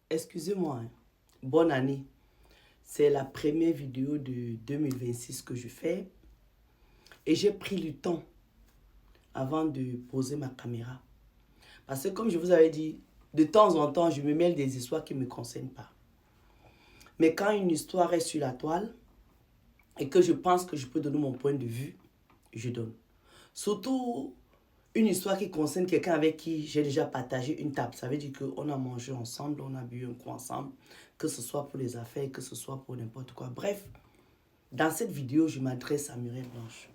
Excusez-moi, hein. Bonne année. C'est la première vidéo de 2026 que je fais. Et j'ai pris le temps avant de poser ma caméra. Parce que comme je vous avais dit, de temps en temps, je me mêle des histoires qui ne me concernent pas. Mais quand une histoire est sur la toile et que je pense que je peux donner mon point de vue, je donne. Surtout une histoire qui concerne quelqu'un avec qui j'ai déjà partagé une table. Ça veut dire qu'on a mangé ensemble, on a bu un coup ensemble, que ce soit pour les affaires, que ce soit pour n'importe quoi. Bref, dans cette vidéo, je m'adresse à Muriel Blanche.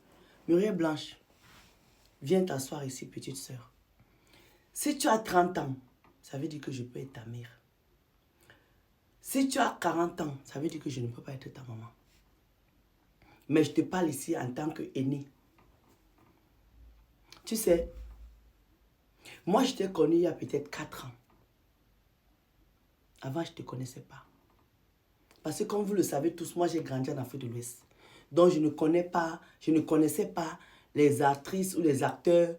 Muriel Blanche, viens t'asseoir ici, petite sœur. Si tu as 30 ans, ça veut dire que je peux être ta mère. Si tu as 40 ans, ça veut dire que je ne peux pas être ta maman. Mais je te parle ici en tant qu'aîné. Tu sais, moi je t'ai connu il y a peut-être 4 ans. Avant, je ne te connaissais pas. Parce que comme vous le savez tous, moi j'ai grandi en Afrique de l'Ouest. Donc je ne connaissais pas les actrices ou les acteurs,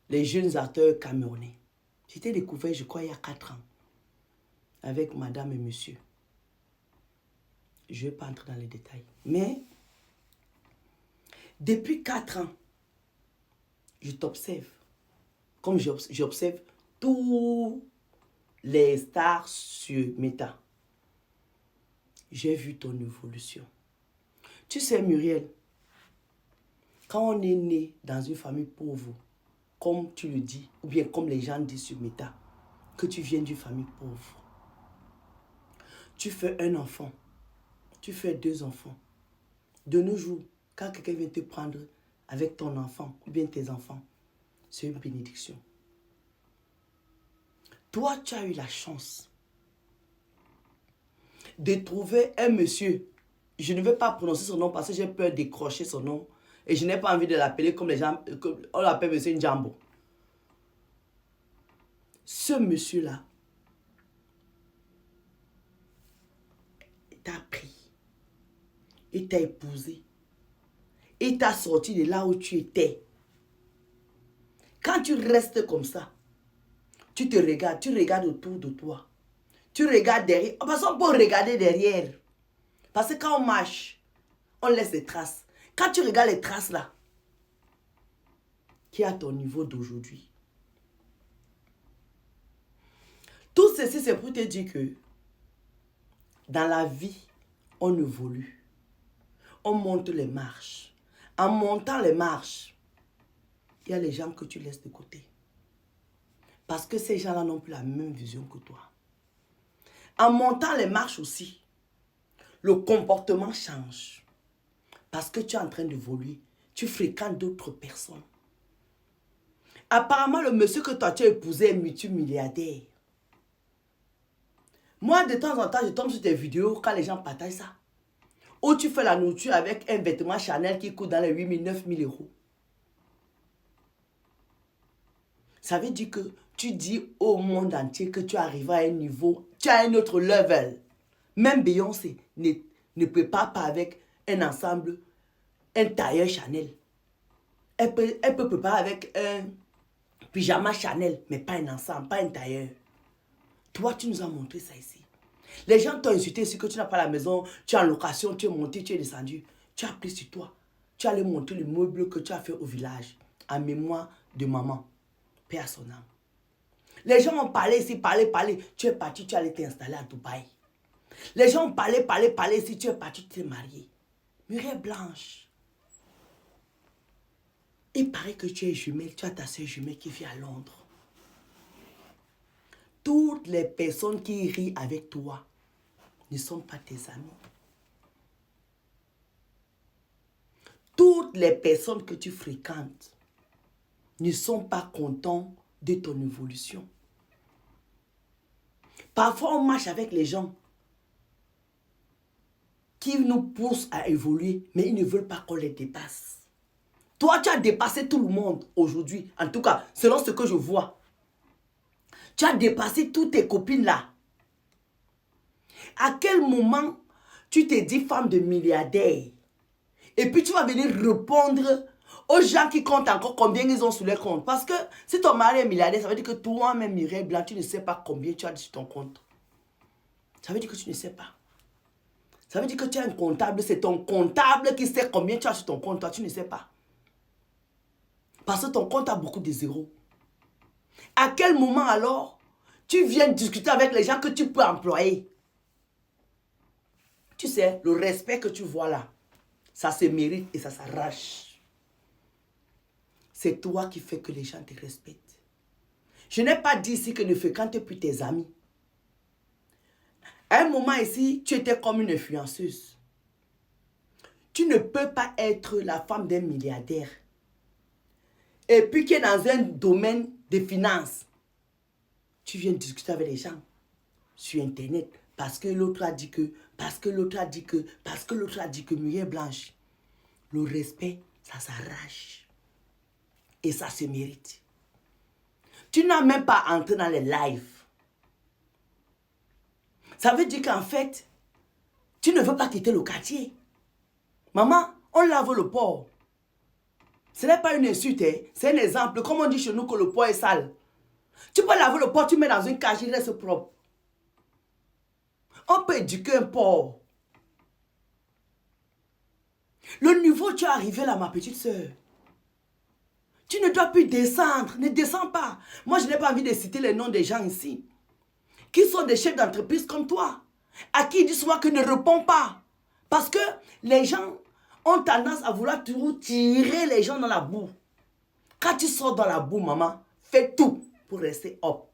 les jeunes acteurs camerounais. J'étais découvert, je crois, il y a 4 ans. Avec madame et monsieur. Je ne vais pas entrer dans les détails. Mais, depuis 4 ans, je t'observe. Comme j'observe tous les stars sur Meta. J'ai vu ton évolution. Tu sais, Muriel, quand on est né dans une famille pauvre, comme tu le dis, ou bien comme les gens disent sur Meta, que tu viens d'une famille pauvre, tu fais un enfant, tu fais 2 enfants. De nos jours, quand quelqu'un vient te prendre avec ton enfant, ou bien tes enfants, c'est une bénédiction. Toi, tu as eu la chance de trouver un monsieur. Je ne vais pas prononcer son nom parce que j'ai peur de décrocher son nom. Et je n'ai pas envie de l'appeler comme les gens, on l'appelle monsieur Njambo. Ce monsieur-là t'a pris. Il t'a épousé. Il t'a sorti de là où tu étais. Quand tu restes comme ça, tu te regardes, tu regardes autour de toi. Tu regardes derrière. Parce qu'on peut regarder derrière. Parce que quand on marche, on laisse des traces. Quand tu regardes les traces là, qui est à ton niveau d'aujourd'hui. Tout ceci, c'est pour te dire que dans la vie, on évolue. On monte les marches. En montant les marches, il y a les gens que tu laisses de côté. Parce que ces gens-là n'ont plus la même vision que toi. En montant les marches aussi, le comportement change. Parce que tu es en train d'évoluer. Tu fréquentes d'autres personnes. Apparemment, le monsieur que toi tu as épousé est multimilliardaire. Moi, de temps en temps, je tombe sur tes vidéos quand les gens partagent ça. Où tu fais la nourriture avec un vêtement Chanel qui coûte dans les 8 000, 9 000 euros. Ça veut dire que tu dis au monde entier que tu arrives à un niveau, tu as un autre level. Même Beyoncé ne prépare pas avec un ensemble, un tailleur Chanel. Elle peut préparer avec un pyjama Chanel, mais pas un ensemble, pas un tailleur. Toi, tu nous as montré ça ici. Les gens t'ont insulté ici que tu n'as pas la maison, tu es en location, tu es monté, tu es descendu. Tu as pris sur toi. Tu as allé montrer le meuble que tu as fait au village, en mémoire de maman, paix à son âme. Les gens ont parlé ici, parlé. Tu es parti, tu es allé t'installer à Dubaï. Les gens ont parlé ici, tu es parti, tu t'es marié. Muriel Blanche. Il paraît que tu es jumelle, tu as ta soeur jumelle qui vit à Londres. Toutes les personnes qui rient avec toi ne sont pas tes amis. Toutes les personnes que tu fréquentes ne sont pas contents de ton évolution. Parfois, on marche avec les gens qui nous poussent à évoluer, mais ils ne veulent pas qu'on les dépasse. Toi, tu as dépassé tout le monde aujourd'hui. En tout cas, selon ce que je vois. Tu as dépassé toutes tes copines là. À quel moment tu t'es dit femme de milliardaire? Et puis tu vas venir répondre aux gens qui comptent encore combien ils ont sur leur compte. Parce que si ton mari est milliardaire, ça veut dire que toi-même, Muriel Blanc, tu ne sais pas combien tu as sur ton compte. Ça veut dire que tu ne sais pas. Ça veut dire que tu as un comptable, c'est ton comptable qui sait combien tu as sur ton compte, toi tu ne sais pas. Parce que ton compte a beaucoup de zéros. À quel moment alors tu viens discuter avec les gens que tu peux employer? Tu sais, le respect que tu vois là, ça se mérite et ça s'arrache. C'est toi qui fais que les gens te respectent. Je n'ai pas dit ici que ne fréquente plus tes amis. À un moment ici, tu étais comme une influenceuse. Tu ne peux pas être la femme d'un milliardaire. Et puis qui est dans un domaine de finance. Tu viens discuter avec les gens sur Internet. Parce que l'autre a dit que, parce que l'autre a dit que, parce que l'autre a dit que, Muriel Blanche. Le respect, ça s'arrache. Et ça se mérite. Tu n'as même pas entré dans les lives. Ça veut dire qu'en fait, tu ne veux pas quitter le quartier. Maman, on lave le porc. Ce n'est pas une insulte, hein? C'est un exemple. Comme on dit chez nous que le porc est sale. Tu peux laver le porc, tu mets dans une cage, il reste propre. On peut éduquer un porc. Le niveau où tu es arrivé là, ma petite soeur. Tu ne dois plus descendre. Ne descends pas. Moi, je n'ai pas envie de citer les noms des gens ici. Qui sont des chefs d'entreprise comme toi. À qui ils disent souvent que ne réponds pas. Parce que les gens ont tendance à vouloir toujours tirer les gens dans la boue. Quand tu sors dans la boue, maman, fais tout pour rester hop.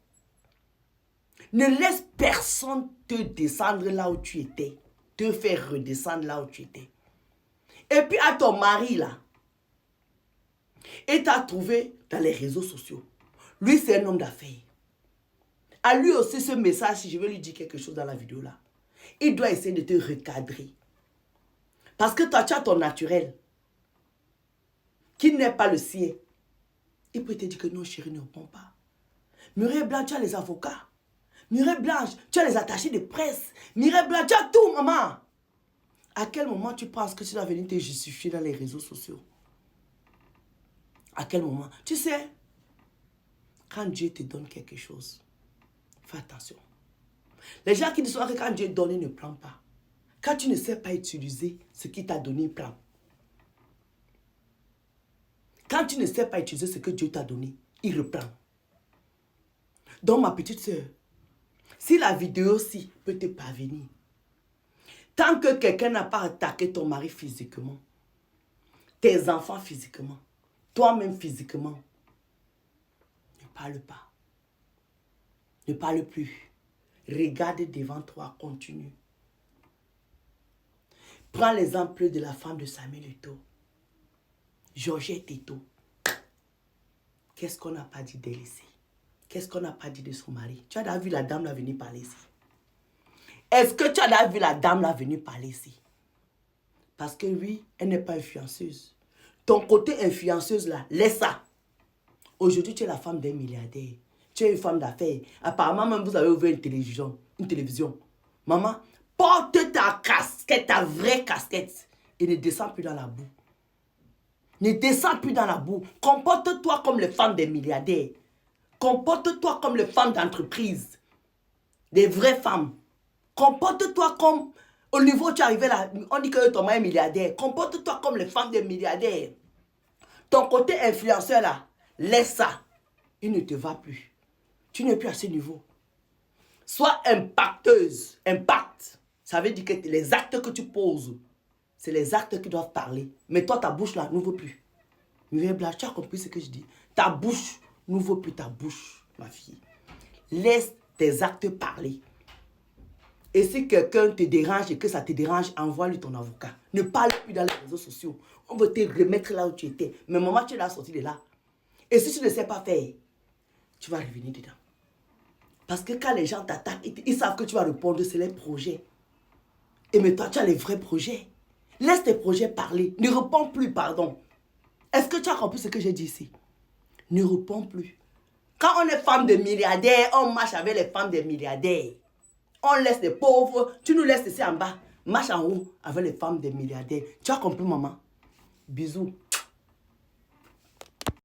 Ne laisse personne te descendre là où tu étais. Te faire redescendre là où tu étais. Et puis à ton mari là. Et t'as trouvé dans les réseaux sociaux. Lui, c'est un homme d'affaires. À lui aussi, ce message, si je veux lui dire quelque chose dans la vidéo là, il doit essayer de te recadrer. Parce que toi, tu as ton naturel, qui n'est pas le sien. Il peut te dire que non, chérie, ne réponds pas. Muriel Blanche, tu as les avocats. Muriel Blanche, tu as les attachés de presse. Muriel Blanche, tu as tout, maman. À quel moment tu penses que tu dois venir te justifier dans les réseaux sociaux? À quel moment? Tu sais, quand Dieu te donne quelque chose, fais attention. Les gens qui disent que quand Dieu donne, il ne prend pas. Quand tu ne sais pas utiliser ce qu'il t'a donné, il prend. Quand tu ne sais pas utiliser ce que Dieu t'a donné, il reprend. Donc, ma petite soeur, si la vidéo-ci peut te parvenir, tant que quelqu'un n'a pas attaqué ton mari physiquement, tes enfants physiquement, toi-même physiquement, ne parle pas. Ne parle plus. Regarde devant toi, continue. Prends l'exemple de la femme de Samuel Eto'o. Georgette Eto'o. Qu'est-ce qu'on n'a pas dit d'elle ici? Qu'est-ce qu'on n'a pas dit de son mari? Tu as déjà vu la dame là venir parler ici? Est-ce que tu as déjà vu la dame là venir parler ici? Parce que oui, elle n'est pas influenceuse. Ton côté influenceuse là, laisse ça. Aujourd'hui, tu es la femme d'un milliardaire. Tu es une femme d'affaires. Apparemment, même vous avez ouvert une télévision. Maman, porte ta casquette, ta vraie casquette. Et ne descends plus dans la boue. Ne descends plus dans la boue. Comporte-toi comme les femmes des milliardaires. Comporte-toi comme les femmes d'entreprise. Des vraies femmes. Comporte-toi comme... Au niveau où tu es arrivé là, on dit que ton mari est milliardaire. Comporte-toi comme les femmes des milliardaires. Ton côté influenceur là, laisse ça. Il ne te va plus. Tu n'es plus à ce niveau. Sois impacteuse. Impact. Ça veut dire que les actes que tu poses, c'est les actes qui doivent parler. Mais toi, ta bouche là, n'ouvre plus. Muriel Blanche, tu as compris ce que je dis? Ta bouche, n'ouvre plus ta bouche, ma fille. Laisse tes actes parler. Et si quelqu'un te dérange et que ça te dérange, envoie-lui ton avocat. Ne parle plus dans les réseaux sociaux. On veut te remettre là où tu étais. Mais maman, tu l'as sorti de là. Et si tu ne sais pas faire, tu vas revenir dedans. Parce que quand les gens t'attaquent, ils savent que tu vas répondre, c'est les projets. Et mais toi, tu as les vrais projets. Laisse tes projets parler. Ne réponds plus, pardon. Est-ce que tu as compris ce que j'ai dit ici? Ne réponds plus. Quand on est femme de milliardaires, on marche avec les femmes des milliardaires. On laisse les pauvres, tu nous laisses ici en bas. Marche en haut avec les femmes des milliardaires. Tu as compris, maman? Bisous.